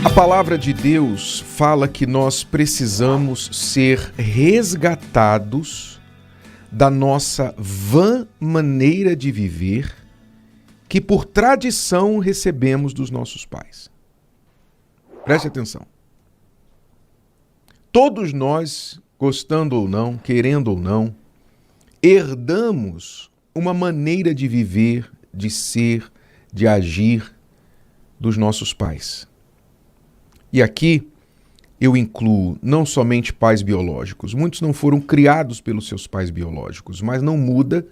A palavra de Deus fala que nós precisamos ser resgatados da nossa vã maneira de viver que por tradição recebemos dos nossos pais. Preste atenção. Todos nós, gostando ou não, querendo ou não, herdamos uma maneira de viver, de ser, de agir dos nossos pais. E aqui eu incluo não somente pais biológicos. Muitos não foram criados pelos seus pais biológicos, mas não muda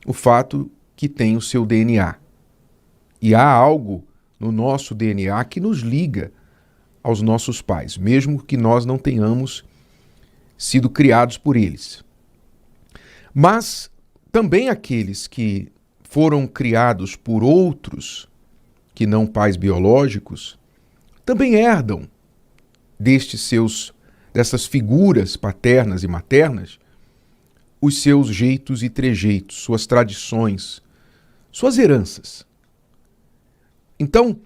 o fato que tem o seu DNA. E há algo no nosso DNA que nos liga aos nossos pais, mesmo que nós não tenhamos sido criados por eles. Mas também aqueles que foram criados por outros, que não pais biológicos, também herdam dessas figuras paternas e maternas os seus jeitos e trejeitos, suas tradições, suas heranças. Então,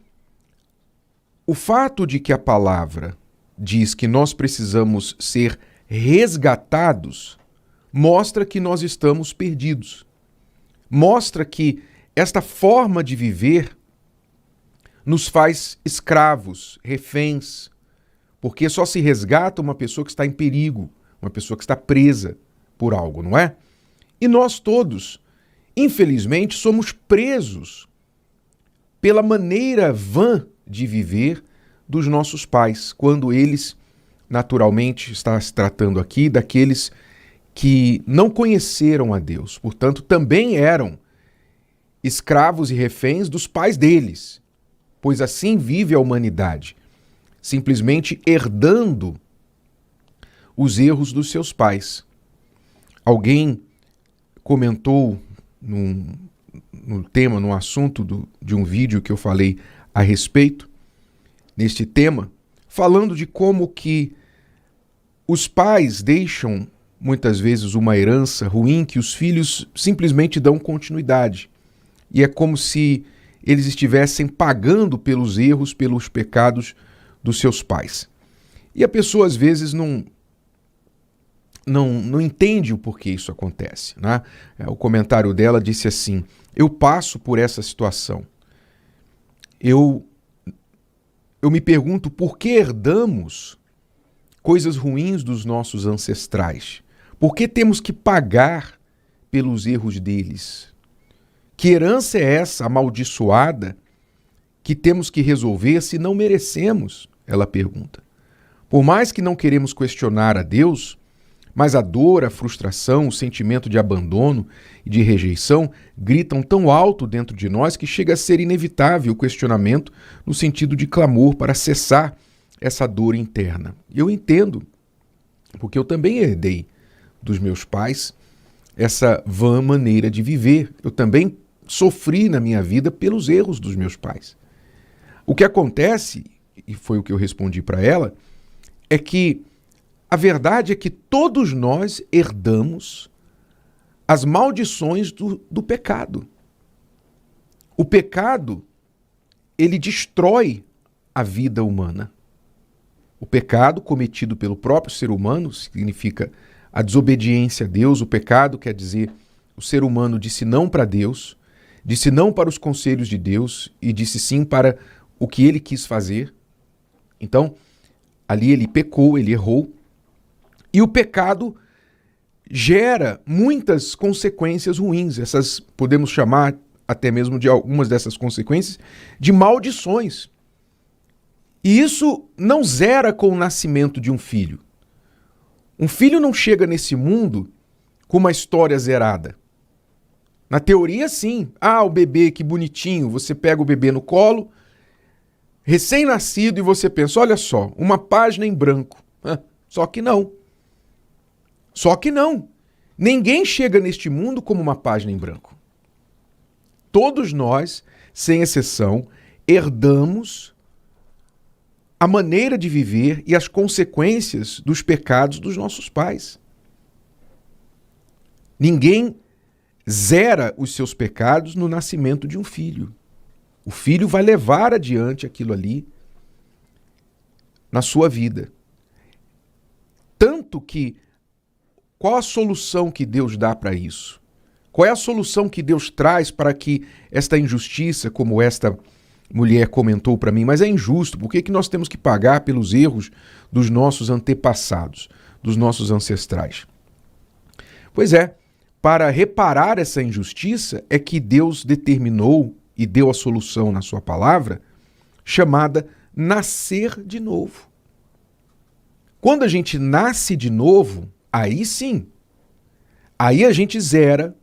o fato de que a palavra diz que nós precisamos ser resgatados mostra que nós estamos perdidos. Mostra que esta forma de viver nos faz escravos, reféns, porque só se resgata uma pessoa que está em perigo, uma pessoa que está presa por algo, não é? E nós todos, infelizmente, somos presos pela maneira vã de viver dos nossos pais, quando eles, naturalmente, está se tratando aqui daqueles que não conheceram a Deus, portanto, também eram escravos e reféns dos pais deles, pois assim vive a humanidade, simplesmente herdando os erros dos seus pais. Alguém comentou no tema, no assunto de um vídeo que eu falei a respeito, neste tema, falando de como que os pais deixam muitas vezes uma herança ruim que os filhos simplesmente dão continuidade. E é como se eles estivessem pagando pelos erros, pelos pecados dos seus pais. E a pessoa às vezes não entende o porquê isso acontece, né? O comentário dela disse assim: eu passo por essa situação. Eu me pergunto por que herdamos coisas ruins dos nossos ancestrais. Por que temos que pagar pelos erros deles? Que herança é essa amaldiçoada que temos que resolver se não merecemos? Ela pergunta. Por mais que não queremos questionar a Deus, mas a dor, a frustração, o sentimento de abandono e de rejeição gritam tão alto dentro de nós que chega a ser inevitável o questionamento no sentido de clamor para cessar essa dor interna. Eu entendo, porque eu também herdei dos meus pais essa vã maneira de viver. Eu também sofri na minha vida pelos erros dos meus pais. O que acontece, e foi o que eu respondi para ela, é que a verdade é que todos nós herdamos as maldições do pecado. O pecado, ele destrói a vida humana. O pecado cometido pelo próprio ser humano significa a desobediência a Deus. O pecado quer dizer o ser humano disse não para Deus, disse não para os conselhos de Deus e disse sim para o que ele quis fazer. Então, ali ele pecou, ele errou. E o pecado gera muitas consequências ruins. Essas podemos chamar até mesmo de algumas dessas consequências de maldições. E isso não zera com o nascimento de um filho. Um filho não chega nesse mundo com uma história zerada. Na teoria, sim. Ah, o bebê, que bonitinho. Você pega o bebê no colo, recém-nascido, e você pensa, olha só, uma página em branco. Só que não. Só que não. Ninguém chega neste mundo como uma página em branco. Todos nós, sem exceção, herdamos a maneira de viver e as consequências dos pecados dos nossos pais. Ninguém zera os seus pecados no nascimento de um filho. O filho vai levar adiante aquilo ali na sua vida. Tanto que, qual a solução que Deus dá para isso? Qual é a solução que Deus traz para que esta injustiça, como esta mulher comentou para mim, mas é injusto, por que nós temos que pagar pelos erros dos nossos antepassados, dos nossos ancestrais? Pois é, para reparar essa injustiça é que Deus determinou e deu a solução na sua palavra, chamada nascer de novo. Quando a gente nasce de novo, aí sim, aí a gente zera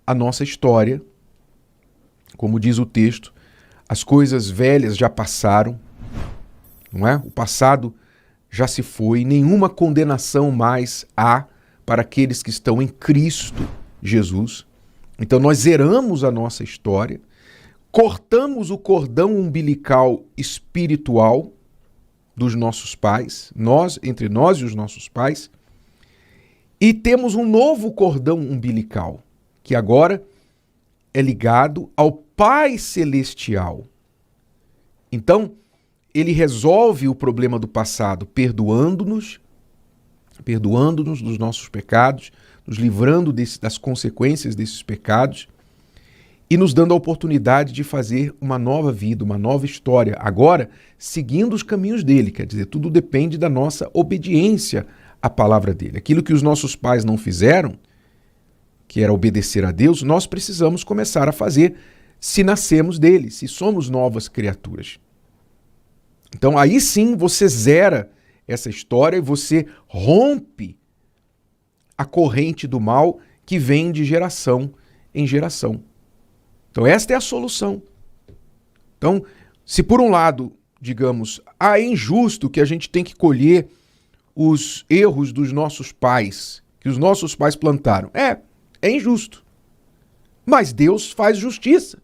a nossa história. Como diz o texto, as coisas velhas já passaram, não é? O passado já se foi, nenhuma condenação mais há para aqueles que estão em Cristo Jesus. Então nós zeramos a nossa história, cortamos o cordão umbilical espiritual dos nossos pais, entre nós e os nossos pais, e temos um novo cordão umbilical, que agora é ligado ao Pai Celestial. Então, ele resolve o problema do passado perdoando-nos dos nossos pecados, nos livrando das consequências desses pecados e nos dando a oportunidade de fazer uma nova vida, uma nova história, agora seguindo os caminhos dele. Quer dizer, tudo depende da nossa obediência à palavra dele. Aquilo que os nossos pais não fizeram, que era obedecer a Deus, nós precisamos começar a fazer se nascemos dele, se somos novas criaturas. Então aí sim você zera essa história e você rompe a corrente do mal que vem de geração em geração. Então esta é a solução. Então, se por um lado, digamos, é injusto que a gente tem que colher os erros dos nossos pais, que os nossos pais plantaram. É injusto. Mas Deus faz justiça,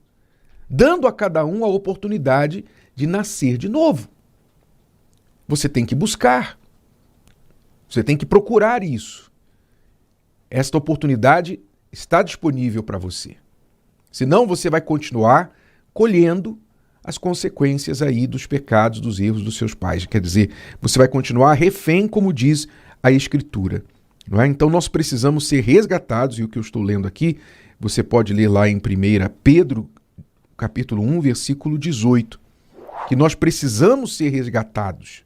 dando a cada um a oportunidade de nascer de novo. Você tem que buscar. Você tem que procurar isso. Esta oportunidade está disponível para você. Senão você vai continuar colhendo as consequências aí dos pecados, dos erros dos seus pais. Quer dizer, você vai continuar refém, como diz a Escritura. Não é? Então nós precisamos ser resgatados, e o que eu estou lendo aqui, você pode ler lá em 1 Pedro, capítulo 1, versículo 18, que nós precisamos ser resgatados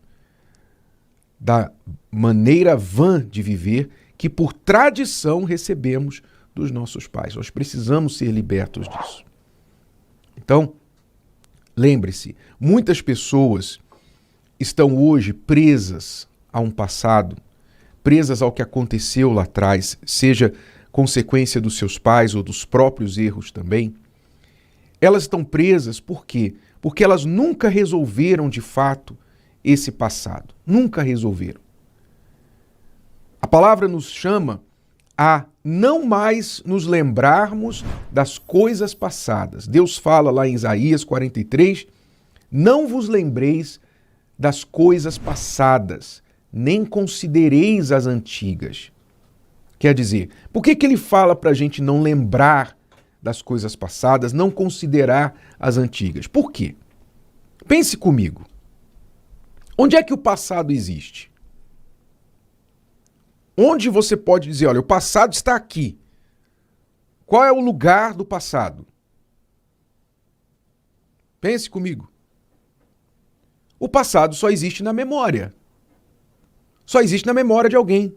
da maneira vã de viver que por tradição recebemos dos nossos pais. Nós precisamos ser libertos disso. Então, lembre-se, muitas pessoas estão hoje presas a um passado, presas ao que aconteceu lá atrás, seja consequência dos seus pais ou dos próprios erros também. Elas estão presas por quê? Porque elas nunca resolveram de fato esse passado. Nunca resolveram. A palavra nos chama a não mais nos lembrarmos das coisas passadas. Deus fala lá em Isaías 43, não vos lembreis das coisas passadas, nem considereis as antigas. Quer dizer, por que ele fala para a gente não lembrar das coisas passadas, não considerar as antigas? Por quê? Pense comigo. Onde é que o passado existe? Onde você pode dizer, olha, o passado está aqui. Qual é o lugar do passado? Pense comigo. O passado só existe na memória. Só existe na memória de alguém.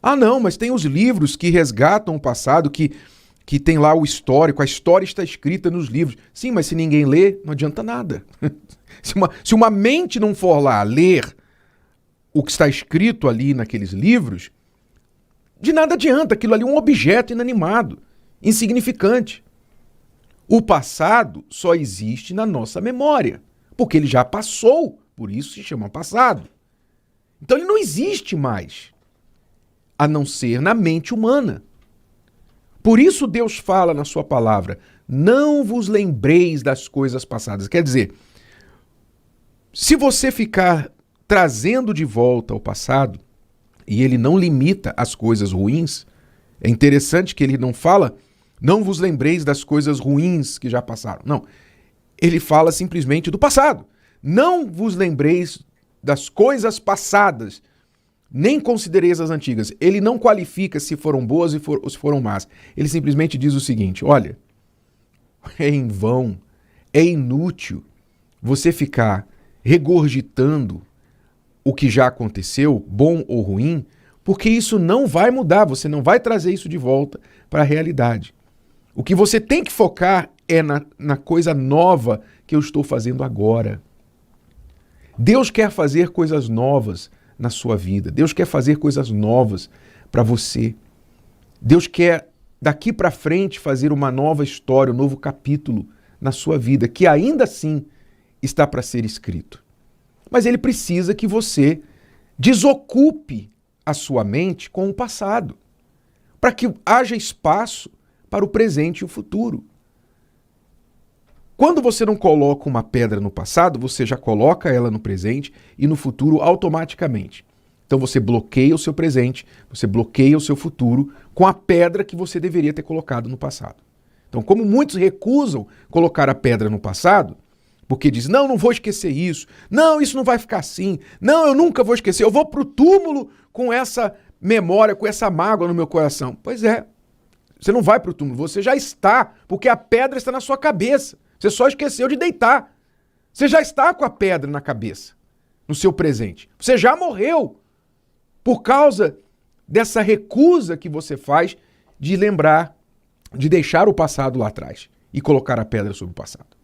Ah, não, mas tem os livros que resgatam o passado, que tem lá o histórico, a história está escrita nos livros. Sim, mas se ninguém lê, não adianta nada. Se uma mente não for lá ler o que está escrito ali naqueles livros, de nada adianta, aquilo ali é um objeto inanimado, insignificante. O passado só existe na nossa memória, porque ele já passou, por isso se chama passado. Então ele não existe mais, a não ser na mente humana. Por isso Deus fala na sua palavra, não vos lembreis das coisas passadas. Quer dizer, se você ficar trazendo de volta ao passado, e ele não limita as coisas ruins, é interessante que ele não fala, não vos lembreis das coisas ruins que já passaram. Não, ele fala simplesmente do passado. Não vos lembreis das coisas passadas, nem considereis as antigas. Ele não qualifica se foram boas ou se foram más. Ele simplesmente diz o seguinte: olha, é em vão, é inútil você ficar regurgitando o que já aconteceu, bom ou ruim, porque isso não vai mudar, você não vai trazer isso de volta para a realidade. O que você tem que focar é na coisa nova que eu estou fazendo agora. Deus quer fazer coisas novas na sua vida. Deus quer fazer coisas novas para você. Deus quer, daqui para frente, fazer uma nova história, um novo capítulo na sua vida, que ainda assim está para ser escrito. Mas ele precisa que você desocupe a sua mente com o passado, para que haja espaço para o presente e o futuro. Quando você não coloca uma pedra no passado, você já coloca ela no presente e no futuro automaticamente. Então você bloqueia o seu presente, você bloqueia o seu futuro com a pedra que você deveria ter colocado no passado. Então, como muitos recusam colocar a pedra no passado, porque dizem, não vou esquecer isso, não, isso não vai ficar assim, não, eu nunca vou esquecer, eu vou para o túmulo com essa memória, com essa mágoa no meu coração. Pois é, você não vai para o túmulo, você já está, porque a pedra está na sua cabeça. Você só esqueceu de deitar. Você já está com a pedra na cabeça, no seu presente. Você já morreu por causa dessa recusa que você faz de lembrar, de deixar o passado lá atrás e colocar a pedra sobre o passado.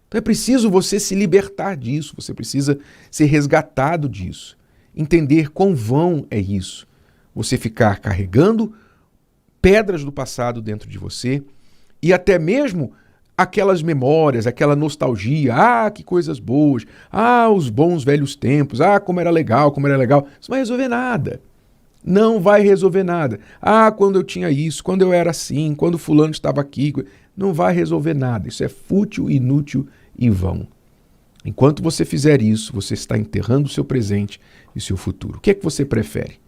Então é preciso você se libertar disso, você precisa ser resgatado disso. Entender quão vão é isso. Você ficar carregando pedras do passado dentro de você e até mesmo aquelas memórias, aquela nostalgia, que coisas boas, os bons velhos tempos, como era legal, como era legal. Isso não vai resolver nada. Não vai resolver nada. Quando eu tinha isso, quando eu era assim, quando fulano estava aqui. Não vai resolver nada. Isso é fútil, inútil e vão. Enquanto você fizer isso, você está enterrando o seu presente e o seu futuro. O que é que você prefere?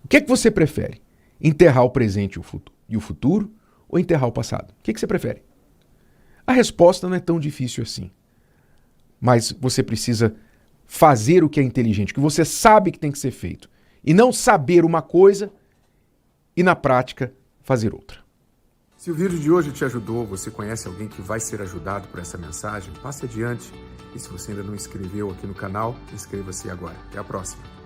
O que é que você prefere? Enterrar o presente e o futuro ou enterrar o passado? O que é que você prefere? A resposta não é tão difícil assim. Mas você precisa fazer o que é inteligente, o que você sabe que tem que ser feito. E não saber uma coisa e, na prática, fazer outra. Se o vídeo de hoje te ajudou, você conhece alguém que vai ser ajudado por essa mensagem, passe adiante. E se você ainda não inscreveu aqui no canal, inscreva-se agora. Até a próxima.